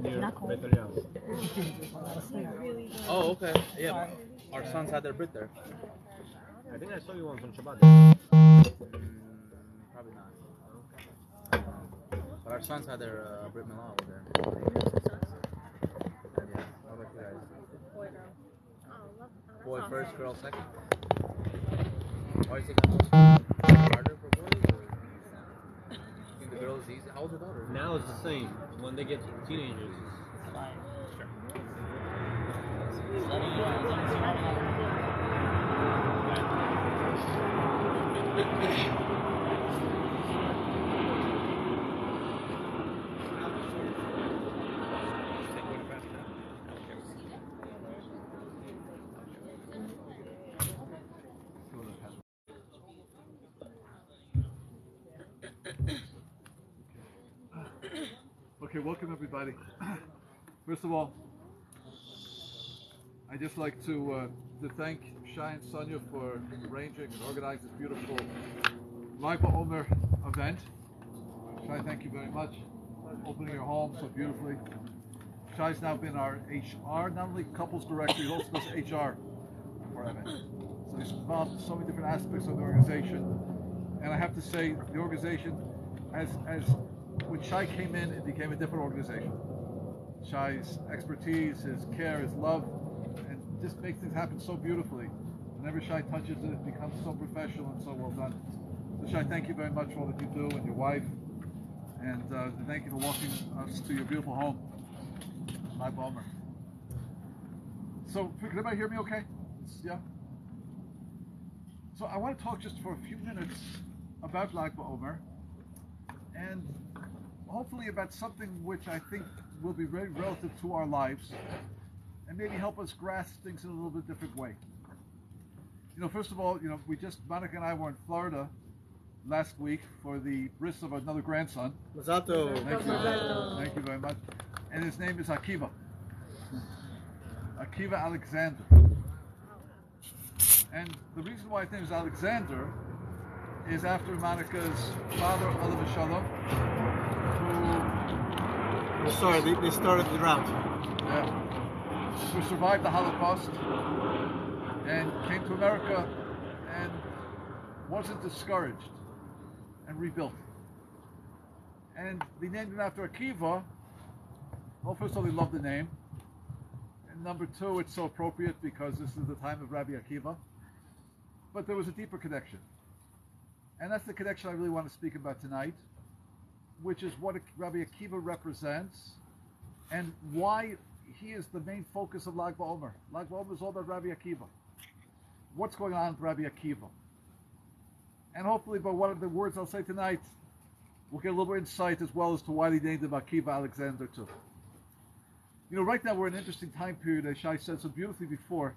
Near Oh, okay. Yeah, our sons had their brit there. I think I saw you once on Shabbat. Probably not. But our sons had their brit Melava over there. Yeah. How about you guys? Boy first, girl second. Why is it harder for boys? Or you think the girls easy? How old's your daughter? Now it's the same. When they get teenagers, it's Fine. Okay, welcome everybody. First of all, I'd just like to thank Shai and Sonia for arranging and organizing this beautiful Lag BaOmer event. Shai, thank you very much. Opening your home so beautifully. Shai's now been our HR, not only couples director, he also does HR for Emet. So he's involved in so many different aspects of the organization. And I have to say, the organization, as when Shai came in, it became a different organization. Shai's expertise, his care, his love, and just makes things happen so beautifully. Whenever Shai touches it, it becomes so professional and so well done. So Shai, thank you very much for all that you do, and your wife, and thank you for walking us to your beautiful home, Lag BaOmer. So, can everybody hear me okay? Yeah? So I want to talk just for a few minutes about Lag BaOmer, and hopefully about something which I think will be very relative to our lives and maybe help us grasp things in a little bit different way. You know, first of all, you know, Malka and I were in Florida last week for the bris of another grandson. Mazato. Thank you very much. And his name is Akiva Alexander. And the reason why his name is Alexander is after Monica's father, Olav Shalom, They started the route. Who survived the Holocaust and came to America and wasn't discouraged and rebuilt. And they named him after Akiva. Well, first of all, they loved the name. And number two, it's so appropriate because this is the time of Rabbi Akiva. But there was a deeper connection. And that's the connection I really want to speak about tonight, which is what Rabbi Akiva represents and why he is the main focus of Lag BaOmer. Lag BaOmer is all about Rabbi Akiva. What's going on with Rabbi Akiva? And hopefully by one of the words I'll say tonight, we'll get a little more insight as well as to why they named him Akiva Alexander too. You know, right now we're in an interesting time period, as Shai said so beautifully before.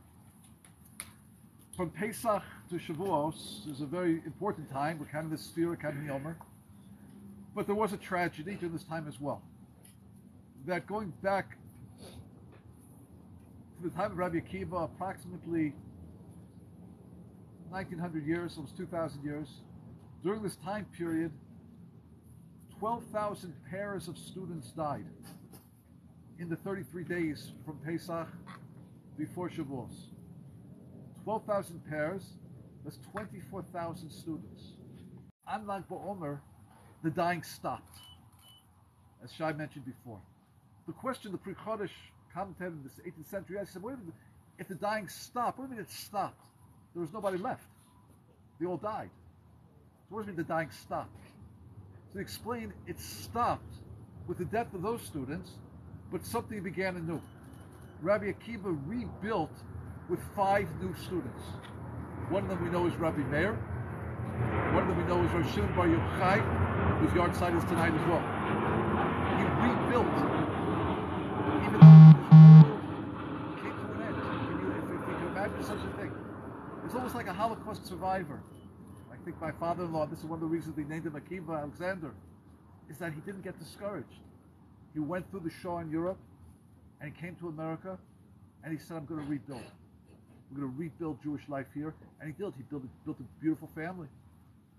From Pesach to Shavuos is a very important time. We're kind of the sphere, kind of the Omer. But there was a tragedy during this time as well. That going back to the time of Rabbi Akiva, approximately 1900 years, almost 2,000 years, during this time period, 12,000 pairs of students died in the 33 days from Pesach before Shavuos. 12,000 pairs, that's 24,000 students. On Lag BaOmer, the dying stopped, as Shai mentioned before. The question the pre-Chodesh commentator in the 18th century asked, he said, if the dying stopped, what do you mean it stopped? There was nobody left. They all died. So what does it mean the dying stopped? So he explained it stopped with the death of those students, but something began anew. Rabbi Akiva rebuilt with 5 new students. One of them we know is Rabbi Meir. One of them we know is Rosh Shimon Bar Yochai, whose yard site is tonight as well. He rebuilt, even though the came to an end. If you can imagine such a thing. It's almost like a Holocaust survivor. I think my father-in-law, this is one of the reasons they named him Akiva Alexander, is that he didn't get discouraged. He went through the Shoah in Europe, and he came to America, and he said, I'm going to rebuild. We're going to rebuild Jewish life here. And he did. He built a beautiful family.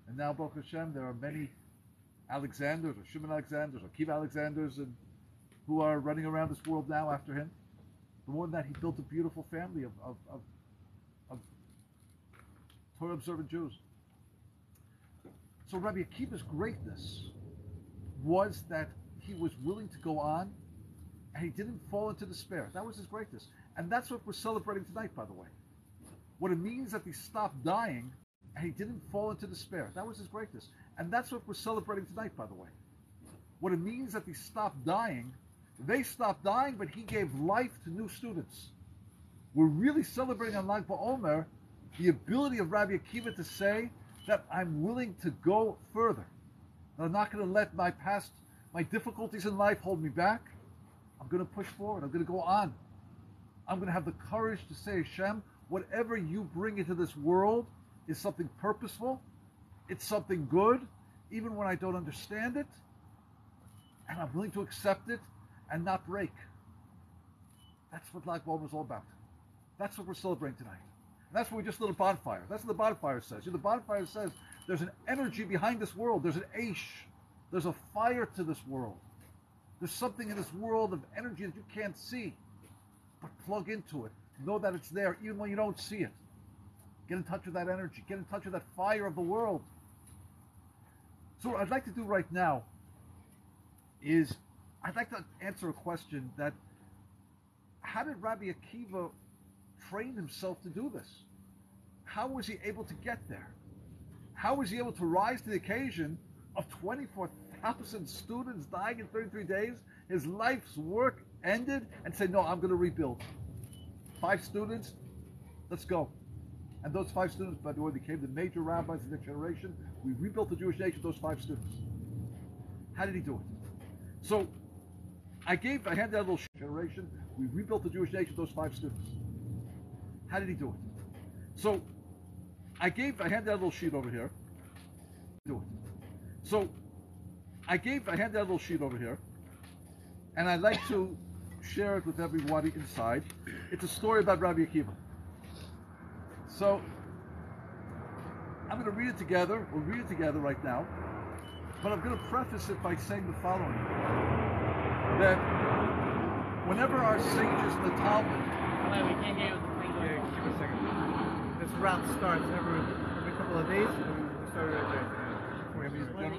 And now, Baruch Hashem, there are many Alexanders, or Shimon Alexanders, or Akiva Alexanders who are running around this world now after him. The one that he built a beautiful family of Torah observant Jews. So Rabbi Akiva's greatness was that he was willing to go on and he didn't fall into despair. That was his greatness. And that's what we're celebrating tonight, by the way. What it means that he stopped dying and he didn't fall into despair. That was his greatness. And that's what we're celebrating tonight, by the way. What it means that he stopped dying, they stopped dying, but he gave life to new students. We're really celebrating on Lag BaOmer the ability of Rabbi Akiva to say that I'm willing to go further. That I'm not going to let my past, my difficulties in life hold me back. I'm going to push forward. I'm going to go on. I'm going to have the courage to say, Hashem, whatever you bring into this world is something purposeful. It's something good, even when I don't understand it. And I'm willing to accept it and not break. That's what Lag BaOmer is all about. That's what we're celebrating tonight. And that's what we just lit a bonfire. That's what the bonfire says. The bonfire says there's an energy behind this world. There's an aish. There's a fire to this world. There's something in this world of energy that you can't see. But plug into it. Know that it's there even when you don't see it. Get in touch with that energy. Get in touch with that fire of the world. So what I'd like to do right now is I'd like to answer a question that how did Rabbi Akiva train himself to do this? How was he able to get there? How was he able to rise to the occasion of 24,000 students dying in 33 days? His life's work ended and said, no, I'm going to rebuild. 5 students, let's go. And those 5 students, by the way, became the major rabbis of the next generation. We rebuilt the Jewish nation with those 5 students. How did he do it? So I handed out a little generation. We rebuilt the Jewish nation with those 5 students. How did he do it? So I handed out a little sheet over here. Do it. So I handed out a little sheet over here, and I'd like to share it with everybody inside. It's a story about Rabbi Akiva. So I'm going to read it together. We'll read it together right now. But I'm going to preface it by saying the following: that whenever our sages in the Talmud, We can't hear you. Yeah, give me a second. This route starts every couple of days. We start right there.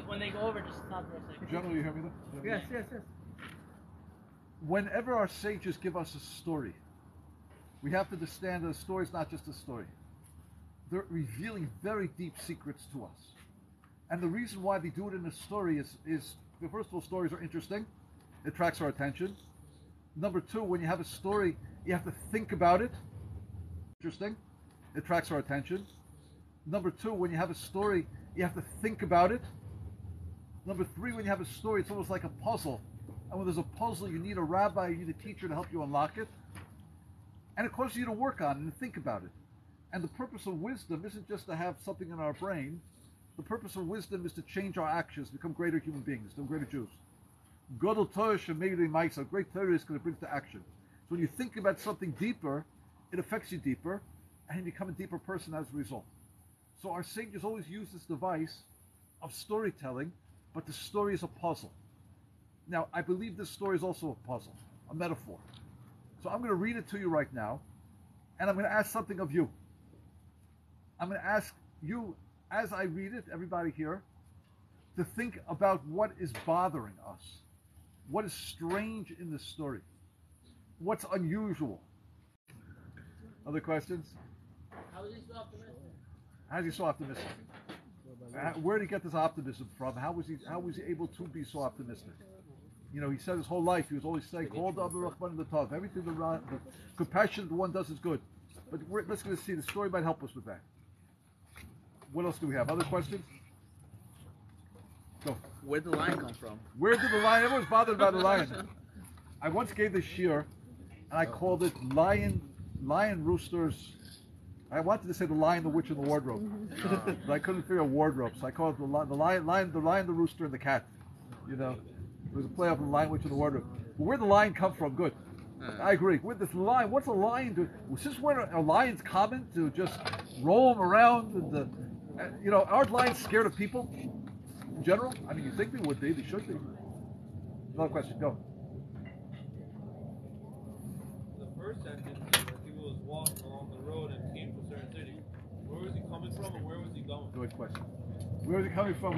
When they go over, just stop for a second. General, you hear me though? Yes. Whenever our sages give us a story, we have to understand that a story is not just a story. They're revealing very deep secrets to us. And the reason why they do it in a story is first of all, stories are interesting. It attracts our attention. Number 2, when you have a story, you have to think about it. Interesting. It attracts our attention. Number 2, when you have a story, you have to think about it. Number 3, when you have a story, it's almost like a puzzle. And when there's a puzzle, you need a rabbi, you need a teacher to help you unlock it. And it causes you to work on it and think about it. And the purpose of wisdom isn't just to have something in our brain. The purpose of wisdom is to change our actions, become greater human beings, become greater Jews. Gadol Torah Shemegdei Ma'isa, great Torah is going to bring to action. So when you think about something deeper, it affects you deeper, and you become a deeper person as a result. So our sages always use this device of storytelling, but the story is a puzzle. Now, I believe this story is also a puzzle, a metaphor. So I'm going to read it to you right now, and I'm going to ask something of you. I'm going to ask you, as I read it, everybody here, to think about what is bothering us. What is strange in this story? What's unusual? Other questions? How is he so optimistic? How is he so optimistic? Where did he get this optimism from? How was he able to be so optimistic? You know, he said his whole life, he was always saying, "Call the Rahman the Tov." Everything the compassion the one does is good. But let's go see, the story might help us with that. What else do we have? Other questions? Go. Where'd the lion come from? Where did the lion? Everyone's bothered about the lion. I once gave this shiur, and I called it Lion Roosters. I wanted to say the Lion, the Witch, and the Wardrobe, but I couldn't figure out wardrobe, so I called it the Lion, the Rooster, and the Cat. You know, it was a play off of the Lion, Witch, and the Wardrobe. But where'd the lion come from? Good. I agree. With this lion, what's a lion do? Was this where a lion's common to just roam around? And you know, aren't lions scared of people in general? I mean, you think they would be? They should be. Another question. Go. first sentence is that he was walking along the road and came to a certain city. Where was he coming from and where was he going? Good question. Where is he coming from?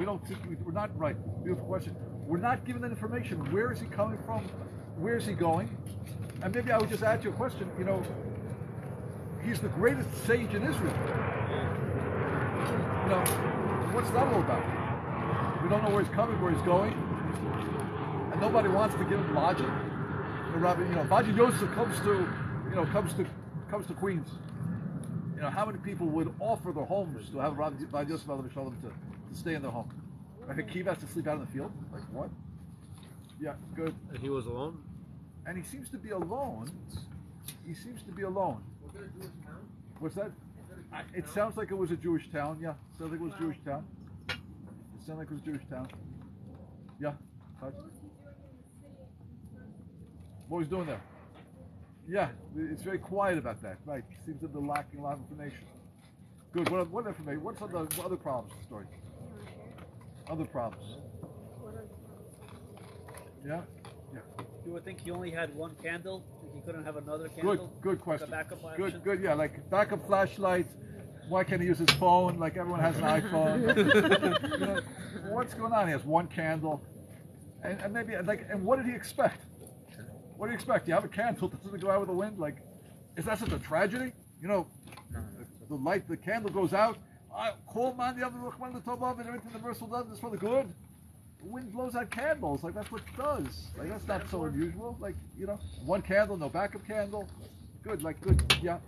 We're not right. Beautiful question. We're not given that information. Where is he coming from? Where is he going? And maybe I would just add to your question, he's the greatest sage in Israel. What's that all about? We don't know where he's coming, where he's going. And nobody wants to give him lodging. Vaji Yosef comes to Queens. How many people would offer their homes to have Vaji Yosef to stay in their home? Like a Kiva has to sleep out in the field? Like what? Yeah, good. And he was alone? And he seems to be alone. Was it a Jewish town? What's that? It sounds like it was a Jewish town, yeah. Sounds like it was a Jewish town. Yeah. What was he doing there? Yeah, it's very quiet about that, right? Seems to be lacking a lot of information. Good. What information? What other problems in the story? Other problems. Yeah? Yeah. You would think he only had one candle, he couldn't have another candle? Good question. Like a backup option? Good, yeah, like backup flashlight. Why can't he use his phone? Like everyone has an iPhone. What's going on? He has one candle. And maybe, and what did he expect? What do you expect? You have a candle that doesn't go out with the wind? Like, is that such a tragedy? The candle goes out. Call man the other Ruchman the Tobov and everything the Merciful does is for the good. The wind blows out candles. Like, that's what it does. Like, that's not so unusual. Like, one candle, no backup candle. Good, yeah.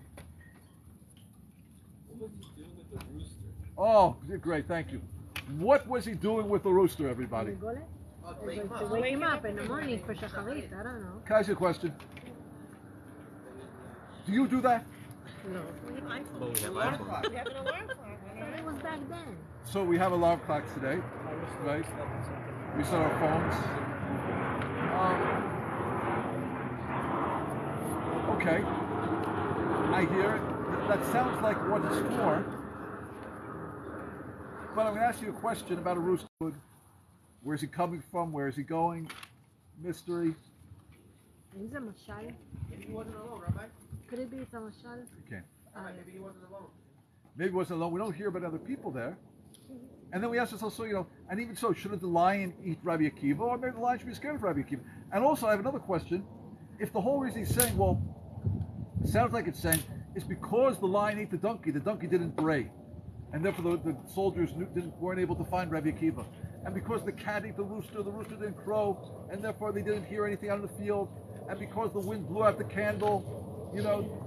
What was he doing with the rooster? Oh, great, thank you. What was he doing with the rooster, everybody? To wake him up in the morning for shacharit. I don't know. Can I ask you a question? Do you do that? No. But we have iPhone. It was back then. So we have alarm clocks today, right? We set our phones. Okay. I hear it. That sounds like what it's for. But I'm going to ask you a question about a rooster. Where is he coming from? Where is he going? Mystery. He's a mashal. Maybe he wasn't alone, Rabbi. Could it be it's a mashal? Okay. Maybe he wasn't alone. Maybe he wasn't alone. We don't hear about other people there. And then we ask ourselves, and even so, shouldn't the lion eat Rabbi Akiva? Or maybe the lion should be scared of Rabbi Akiva. And also, I have another question. If the whole reason he's saying, it sounds like it's saying, is because the lion ate the donkey didn't bray. And therefore the soldiers weren't able to find Rabbi Akiva. And because the cat ate the rooster didn't crow, and therefore they didn't hear anything out in the field. And because the wind blew out the candle,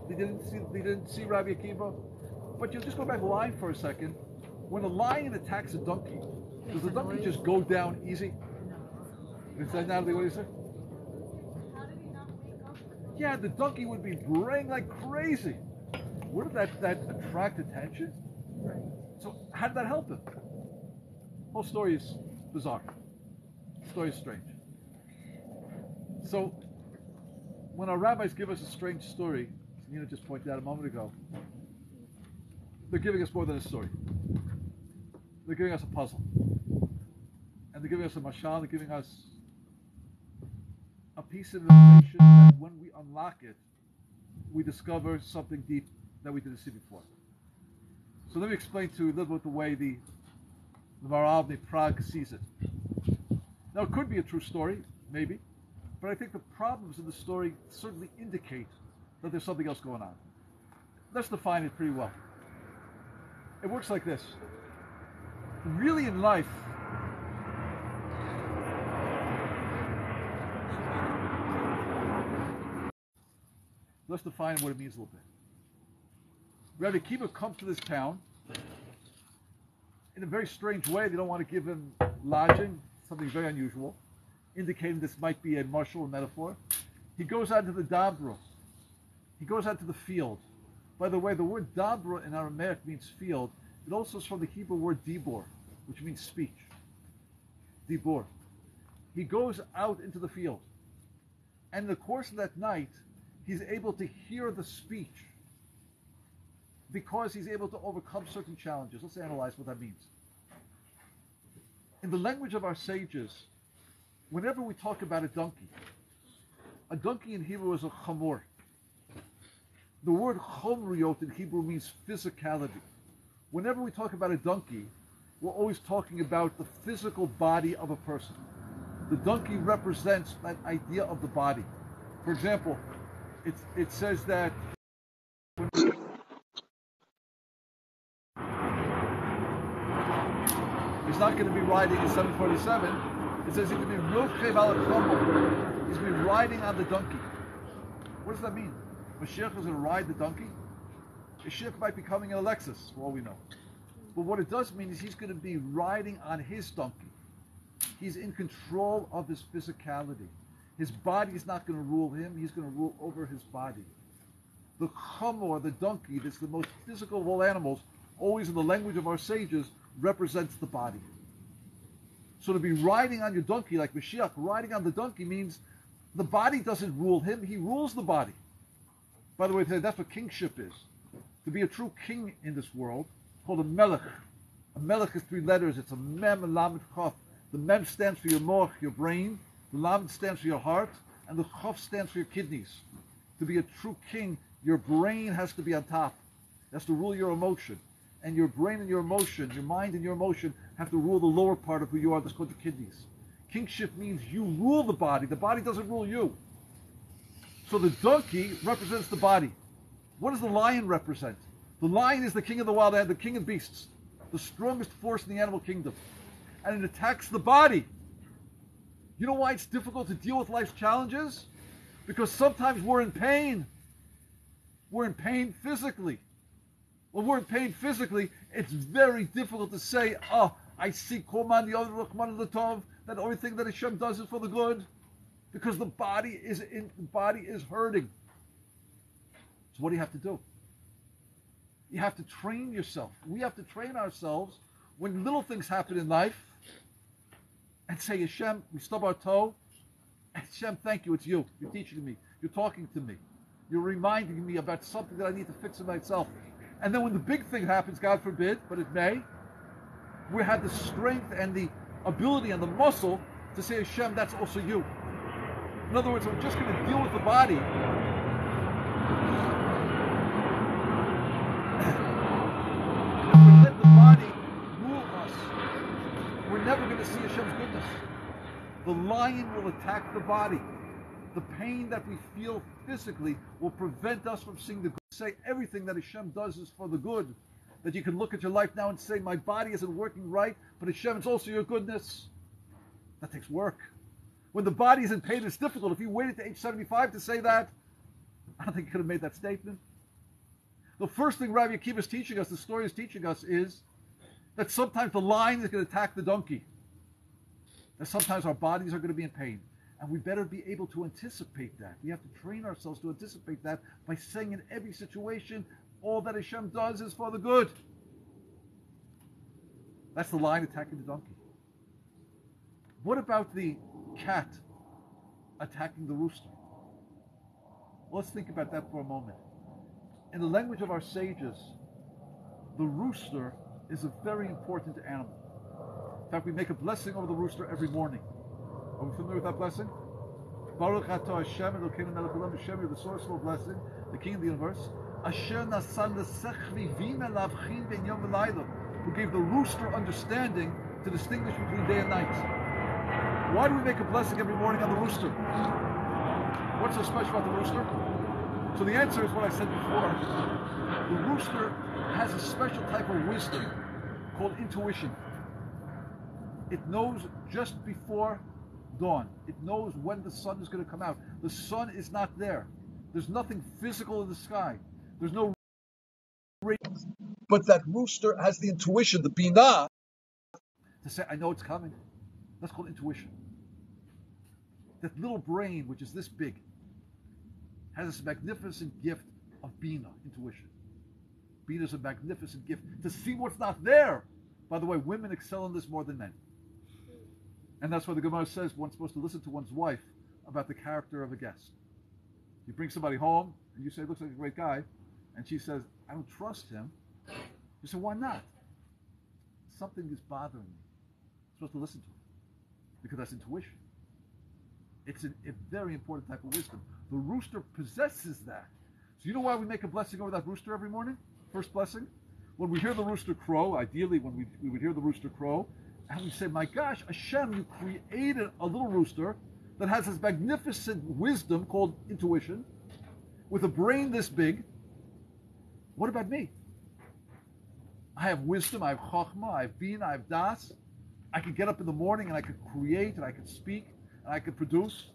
they didn't see Rabbi Akiva. But you just go back the line for a second. When a lion attacks a donkey, does the donkey just go down easy? Is that Natalie, what do you say? Yeah, the donkey would be braying like crazy. Wouldn't that attract attention? So how did that help him? The whole story is bizarre. The story is strange. So when our rabbis give us a strange story, as Nina just pointed out a moment ago, they're giving us more than a story. They're giving us a puzzle. And they're giving us a mashal, they're giving us a piece of information that when we unlock it, we discover something deep that we didn't see before. So let me explain to you a little bit the way the Maral Prague sees it. Now it could be a true story, maybe, but I think the problems in the story certainly indicate that there's something else going on. Let's define it pretty well. It works like this. Really in life, let's define what it means a little bit. Rabbi Akiva comes to this town in a very strange way. They don't want to give him lodging, something very unusual, indicating this might be a martial metaphor. He goes out to the Dabra. He goes out to the field. By the way, the word Dabra in Aramaic means field. It also is from the Hebrew word dibor, which means speech. Dibor. He goes out into the field. And in the course of that night, he's able to hear the speech because he's able to overcome certain challenges. Let's analyze what that means. In the language of our sages, whenever we talk about a donkey in Hebrew is a chamor. The word chomriot in Hebrew means physicality. Whenever we talk about a donkey, we're always talking about the physical body of a person. The donkey represents that idea of the body. For example, it says that he's not going to be riding in 747. It says he's going to be rochev al chomo. He's going to be riding on the donkey. What does that mean? Mashiach is going to ride the donkey? Mashiach might be coming in a Lexus, for all we know. But what it does mean is he's going to be riding on his donkey. He's in control of his physicality. His body is not going to rule him. He's going to rule over his body. The chamor, the donkey, that's the most physical of all animals, always in the language of our sages, represents the body. So to be riding on your donkey, like Mashiach, riding on the donkey means the body doesn't rule him, he rules the body. By the way, that's what kingship is. To be a true king in this world, called a melech. A melech is 3 letters. It's a mem, a lamed, chaf. The mem stands for your moch, your brain. The lamed stands for your heart. And the chaf stands for your kidneys. To be a true king, your brain has to be on top. It has to rule your emotion. And your brain and your emotion, your mind and your emotion, have to rule the lower part of who you are. That's called the kidneys. Kingship means you rule the body. The body doesn't rule you. So the donkey represents the body. What does the lion represent? The lion is the king of the wild animals, the king of beasts, the strongest force in the animal kingdom. And it attacks the body. You know why it's difficult to deal with life's challenges? Because sometimes we're in pain. We're in pain physically. When we're in pain physically, it's very difficult to say, oh, I see Koman, the other Rachman, the Tov, that the only thing that Hashem does is for the good. Because the body is hurting. So what do you have to do? You have to train yourself. We have to train ourselves when little things happen in life and say, Hashem, we stub our toe. Hashem, thank you, it's you. You're teaching me. You're talking to me. You're reminding me about something that I need to fix in myself. And then when the big thing happens, God forbid, but it may, we have the strength and the ability and the muscle to say, Hashem, that's also you. In other words, we're just going to deal with the body. If we let the body rule us, we're never going to see Hashem's goodness. The lion will attack the body. The pain that we feel physically will prevent us from seeing the good. Say everything that Hashem does is for the good. That you can look at your life now and say, my body isn't working right, but Hashem, it's also your goodness. That takes work. When the body is in pain, it's difficult. If you waited to age 75 to say that, I don't think you could have made that statement. The first thing Rabbi Akiva is teaching us, the story is teaching us, is that sometimes the lion is going to attack the donkey. That sometimes our bodies are going to be in pain. And we better be able to anticipate that. We have to train ourselves to anticipate that by saying in every situation, all that Hashem does is for the good. That's the lion attacking the donkey. What about the cat attacking the rooster? Let's think about that for a moment. In the language of our sages, the rooster is a very important animal. In fact, we make a blessing over the rooster every morning. Are we familiar with that blessing? Baruch atah Hashem Elokeinu melech haolam, Hashem, you're the source of all blessing, the King of the universe. Asher nasan l'sechvivim elavchin ben yom v'layla, who gave the rooster understanding to distinguish between day and night. Why do we make a blessing every morning on the rooster? What's so special about the rooster? So the answer is what I said before. The rooster has a special type of wisdom called intuition. It knows just before dawn. It knows when the sun is going to come out. The sun is not there. There's nothing physical in the sky. There's no rays. But that rooster has the intuition, the binah, to say, I know it's coming. That's called intuition. That little brain, which is this big, has this magnificent gift of bina, intuition. Bina is a magnificent gift to see what's not there. By the way, women excel in this more than men. And that's why the Gemara says one's supposed to listen to one's wife about the character of a guest. You bring somebody home, and you say, looks like a great guy, and she says, I don't trust him. You say, why not? Something is bothering me. You're supposed to listen to it, because that's intuition. It's a very important type of wisdom. The rooster possesses that. So you know why we make a blessing over that rooster every morning? First blessing? When we hear the rooster crow, ideally when we would hear the rooster crow, and we say, my gosh, Hashem, you created a little rooster that has this magnificent wisdom called intuition, with a brain this big. What about me? I have wisdom, I have chokhmah, I have bin, I have das. I could get up in the morning and I could create and I could speak and I could produce.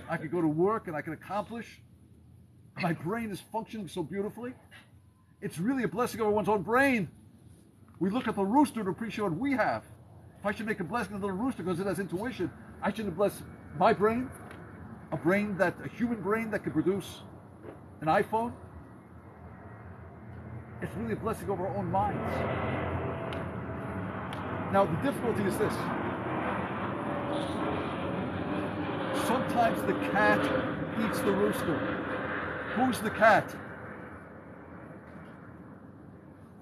I could go to work and I could accomplish. My brain is functioning so beautifully. It's really a blessing over one's own brain. We look at the rooster to appreciate what we have. If I should make a blessing of the little rooster because it has intuition, I should bless my brain, a human brain that could produce an iPhone. It's really a blessing over our own minds. Now the difficulty is this. Sometimes the cat eats the rooster. Who's the cat?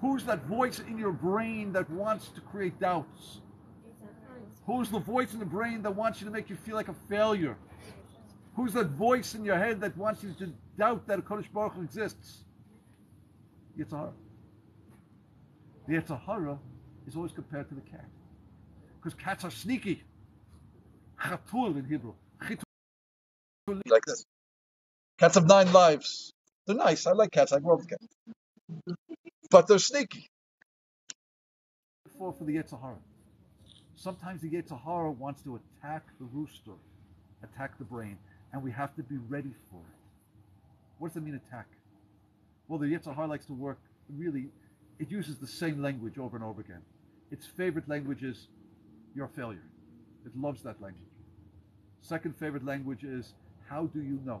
Who's that voice in your brain that wants to create doubts? Who's the voice in the brain that wants you to make you feel like a failure? Who's that voice in your head that wants you to doubt that a Kodesh Baruch Hu exists? Yetzer Hara. The Yetzer Hara is always compared to the cat. Because cats are sneaky. Chatul in Hebrew. Like this. Cats have 9 lives. They're nice. I like cats. I grew up with cats. But they're sneaky. For the Yetzer Hara. Sometimes the Yetzer Hara wants to attack the rooster, attack the brain, and we have to be ready for it. What does it mean, attack? Well, the Yetzer Hara likes to work, really, it uses the same language over and over again. Its favorite language is, you're a failure. It loves that language. Second favorite language is, how do you know?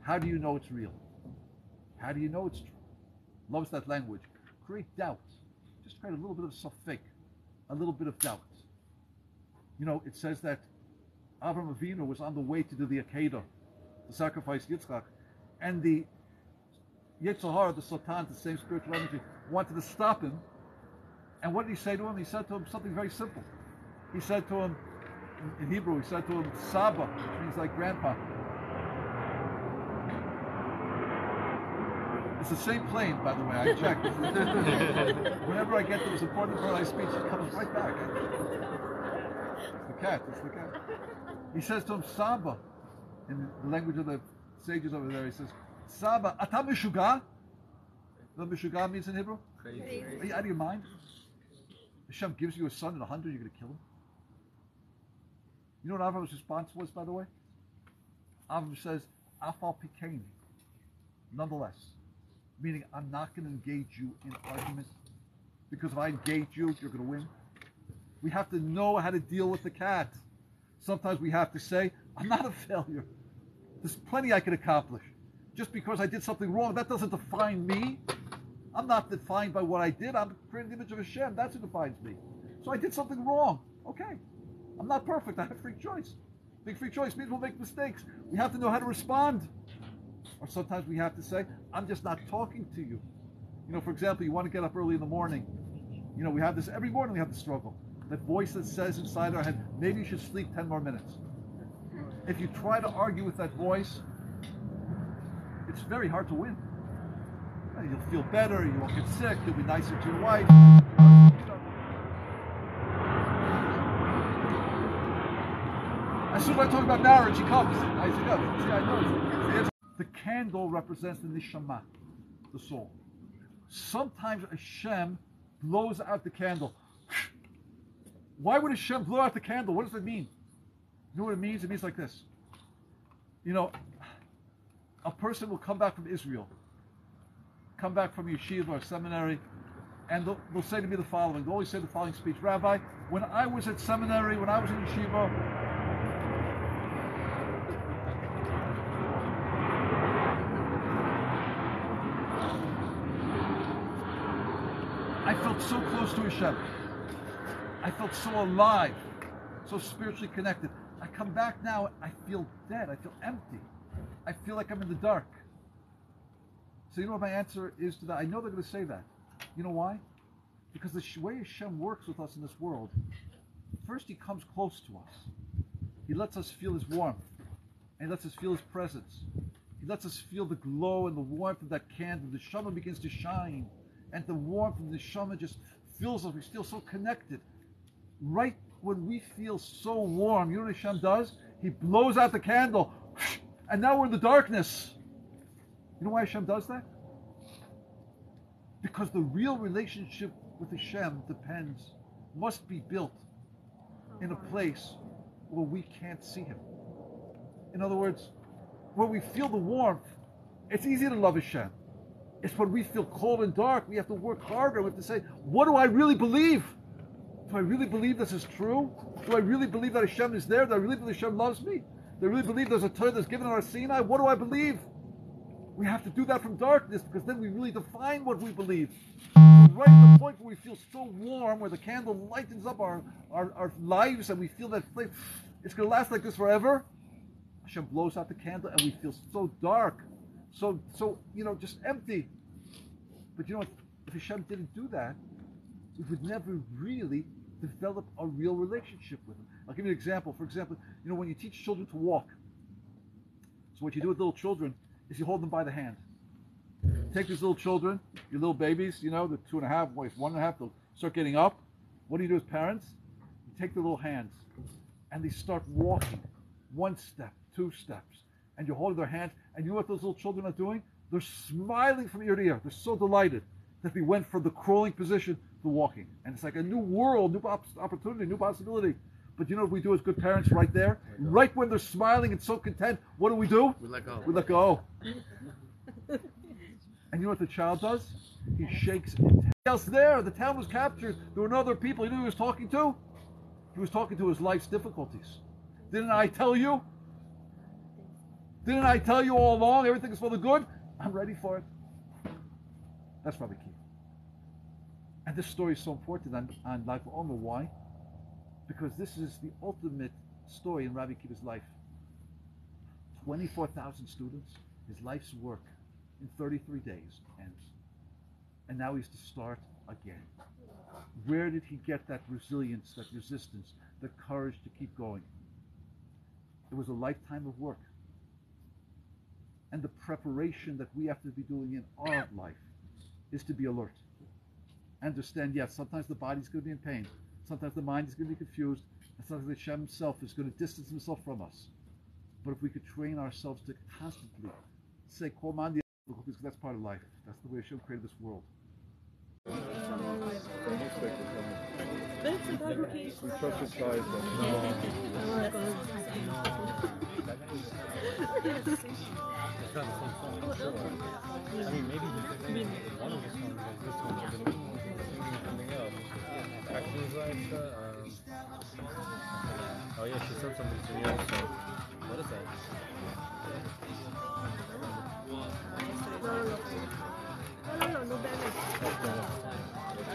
How do you know it's real? How do you know it's true? Loves that language. Create doubt. Just create a little bit of safek, a little bit of doubt. You know, it says that Avraham Avinu was on the way to do the Akedah, to sacrifice Yitzchak, and the Yetzer Hara, the Satan, the same spiritual energy, wanted to stop him. And what did he say to him? He said to him something very simple. He said to him, in Hebrew, he said to him, Saba, which means like grandpa. It's the same plane, by the way, I checked. Whenever I get to this important part of my speech, it comes right back. It's the cat. He says to him, Saba, in the language of the sages over there, he says, Saba, ata mishuga? You know what mishuga means in Hebrew? Crazy. Are you out of your mind? Hashem gives you a son at 100, you're going to kill him? You know what Avram's response was, by the way? Avram says, Afal Pikain, nonetheless. Meaning, I'm not going to engage you in argument, because if I engage you, you're going to win. We have to know how to deal with the cat. Sometimes we have to say, I'm not a failure. There's plenty I can accomplish. Just because I did something wrong, that doesn't define me. I'm not defined by what I did. I'm creating the image of Hashem. That's who defines me. So I did something wrong. Okay. I'm not perfect. I have free choice. Big free choice means we'll make mistakes. We have to know how to respond. Or sometimes we have to say, I'm just not talking to you. You know, for example, you want to get up early in the morning. You know, we have this, every morning we have the struggle. That voice that says inside our head, maybe you should sleep 10 more minutes. If you try to argue with that voice, it's very hard to win. You'll feel better, you won't get sick, you'll be nicer to your wife. As soon as I talk about marriage, he comes. I say, no, see, I know. The candle represents the neshama, the soul. Sometimes Hashem blows out the candle. Why would Hashem blow out the candle? What does it mean? You know what it means? It means like this. You know, a person will come back from Israel, come back from yeshiva or seminary, and they'll say to me the following. They'll always say the following speech: Rabbi, when I was at seminary, when I was in yeshiva, I felt so close to Hashem. I felt so alive, so spiritually connected. I come back now, I feel dead, I feel empty. I feel like I'm in the dark. So you know what my answer is to that? I know they're going to say that. You know why? Because the way Hashem works with us in this world, first He comes close to us. He lets us feel His warmth, and He lets us feel His presence. He lets us feel the glow and the warmth of that candle. The neshama begins to shine, and the warmth of the neshama just fills us. We feel so connected. Right when we feel so warm, you know what Hashem does? He blows out the candle, and now we're in the darkness. You know why Hashem does that? Because the real relationship with Hashem must be built in a place where we can't see Him. In other words, when we feel the warmth, it's easy to love Hashem. It's when we feel cold and dark, we have to work harder. We have to say, what do I really believe? Do I really believe this is true? Do I really believe that Hashem is there? Do I really believe Hashem loves me? Do I really believe there's a Torah that's given on our Sinai? What do I believe? We have to do that from darkness, because then we really define what we believe. Right at the point where we feel so warm, where the candle lightens up our lives and we feel that flame, it's going to last like this forever. Hashem blows out the candle and we feel so dark, so just empty. But you know what? If Hashem didn't do that, we would never really develop a real relationship with Him. I'll give you an example. For example, when you teach children to walk, so what you do with little children is you hold them by the hand. Take these little children, your little babies, they're 2.5, 1.5, they'll start getting up. What do you do as parents? You take their little hands and they start walking 1 step, 2 steps, and you're holding their hands, and you know what those little children are doing? They're smiling from ear to ear. They're so delighted that they went from the crawling position to walking. And it's like a new world, new opportunity, new possibility. But you know what we do as good parents right there? Right when they're smiling and so content, what do? We let go. We let go. And you know what the child does? He shakes in else there. The town was captured. There were no other people. You know who he was talking to? He was talking to his life's difficulties. Didn't I tell you? Didn't I tell you all along everything is for the good? I'm ready for it. That's probably key. And this story is so important on life. I don't know why. Because this is the ultimate story in Rabbi Akiva's life. 24,000 students, his life's work in 33 days ends. And now he's to start again. Where did he get that resilience, that resistance, the courage to keep going? It was a lifetime of work. And the preparation that we have to be doing in our life is to be alert. Understand, yes, sometimes the body's going to be in pain. Sometimes the mind is going to be confused. And sometimes Hashem himself is going to distance himself from us. But if we could train ourselves to constantly say, because that's part of life. That's the way Hashem created this world. We trust this guy. I mean, maybe one of the songs like this one, but maybe something else. Actions like, oh yeah, she sent something to me also. What is that? No,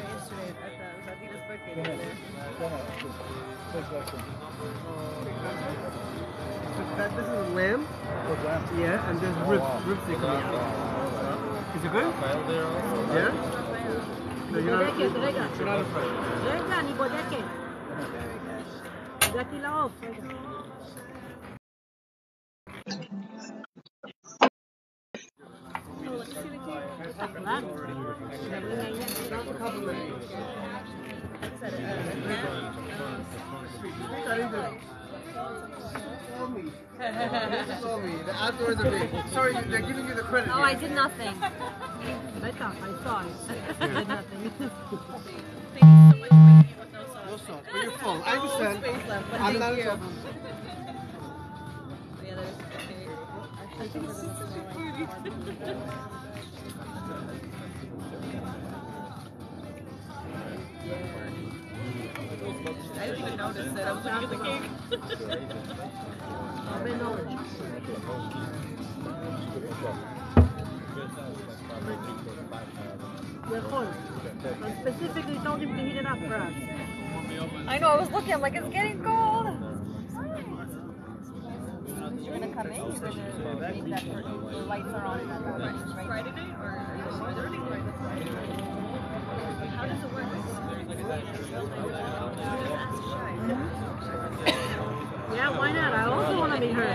yesterday at Zadina's birthday. This is lamb? Yeah, and there's ribs coming out. Is it good? Yeah? No, you're not afraid. רגע, אני בודקת. הגעתי לעוף, רגע. The outdoors are big. Sorry, they're giving you the credit. No, I did nothing. I saw it. I did nothing. No sauce, but you're full. I understand. I'm not in trouble. I didn't even notice it. I was looking at the cake. I specifically told him to heat it up for us. I know, I was looking, I'm like, it's getting cold. You're gonna come in, you're gonna make that the lights are on in that room, right? Friday night or are they already How does it work? Yeah, why not? I also want to meet her. I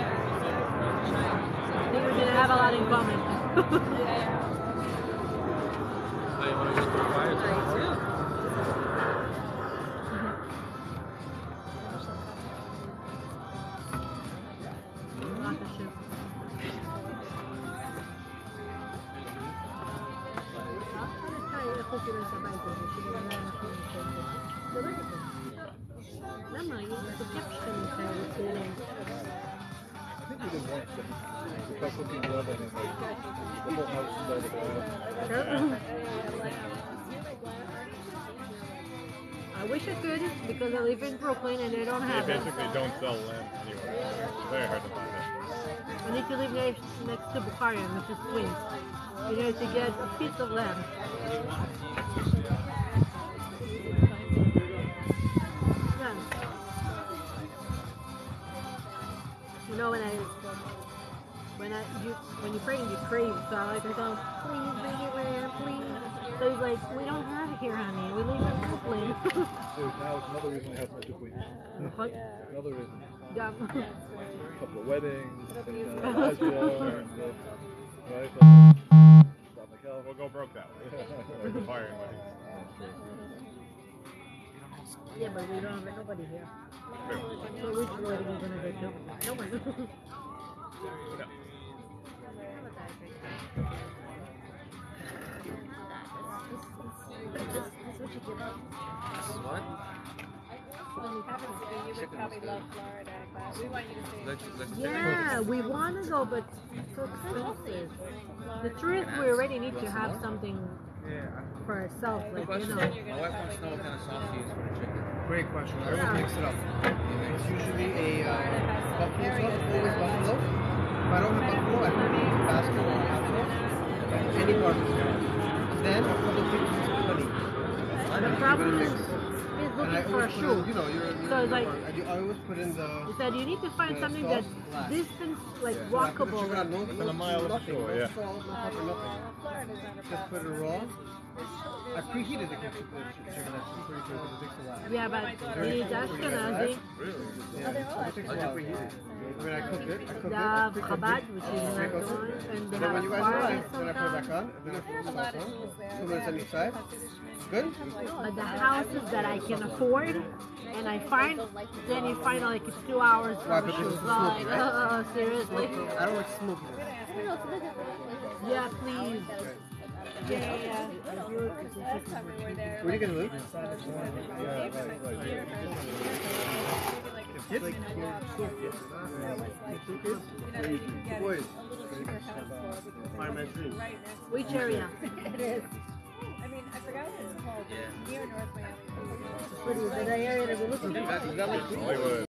think we're gonna have have a lot in common. I want to go to the fire tomorrow. Lot of shit. למה? זה כיף שאתה נמצא בצעירים. I think we did once, the couple of people and like the whole house started. I wish I could because I live in Brooklyn and they don't have They it. basically don't sell land anywhere. It's very hard to find it. I need to live next to Bukhari, which is Queens. You know, to get a piece of land. Yeah. You know, when you pray, you crave. So I like to go, please bring it land, please. So he's like, we don't have it here, honey. We live in Brooklyn. Dude, now it's another reason I have to Queens. What? Another reason. Yeah. A couple of weddings, and right? We'll go broke that way. Like the fire and weddings. Yeah, but we don't have nobody here. So which wedding are we gonna go to? No one. No. What? Yeah, we want to go, but it's so expensive. The truth, we already need to have something for ourselves, like, you know. My wife wants to know what kind of sauce you use for the chicken. Great question. I always mix it up. It's usually a buffalo sauce, always buffalo. If I don't have buffalo, I put Tabasco or hot sauce. Any barbecue. Then a couple of pieces of honey. The problem mix. is And I looking for a always put shoe. in, you know, you're So it's like, I always put in the... he said you need to find something that's distance, like walkable. Within a mile of the store, yeah. Just put it raw. I preheated the chicken actually pretty good because it takes a while. Yeah, but he's Ashkenazi. Yeah, it takes a while. When I cook it, They have Chabad, which is not the one, and they then when have you guys parties arrive, then I put it back sometimes. on, and then I put the sauce on. 2 minutes on each side. Good? But the houses that I can afford, and I find, then you find like it's 2 hours Why, for the because shoes. it's smoky, Like, right? seriously? I don't like smoking. Yeah, please. Yeah. What are you gonna do? Boys. Which area? It is. I mean, I forgot what it's called. It's near North Miami. What is it? The area that we're looking at? Hollywood.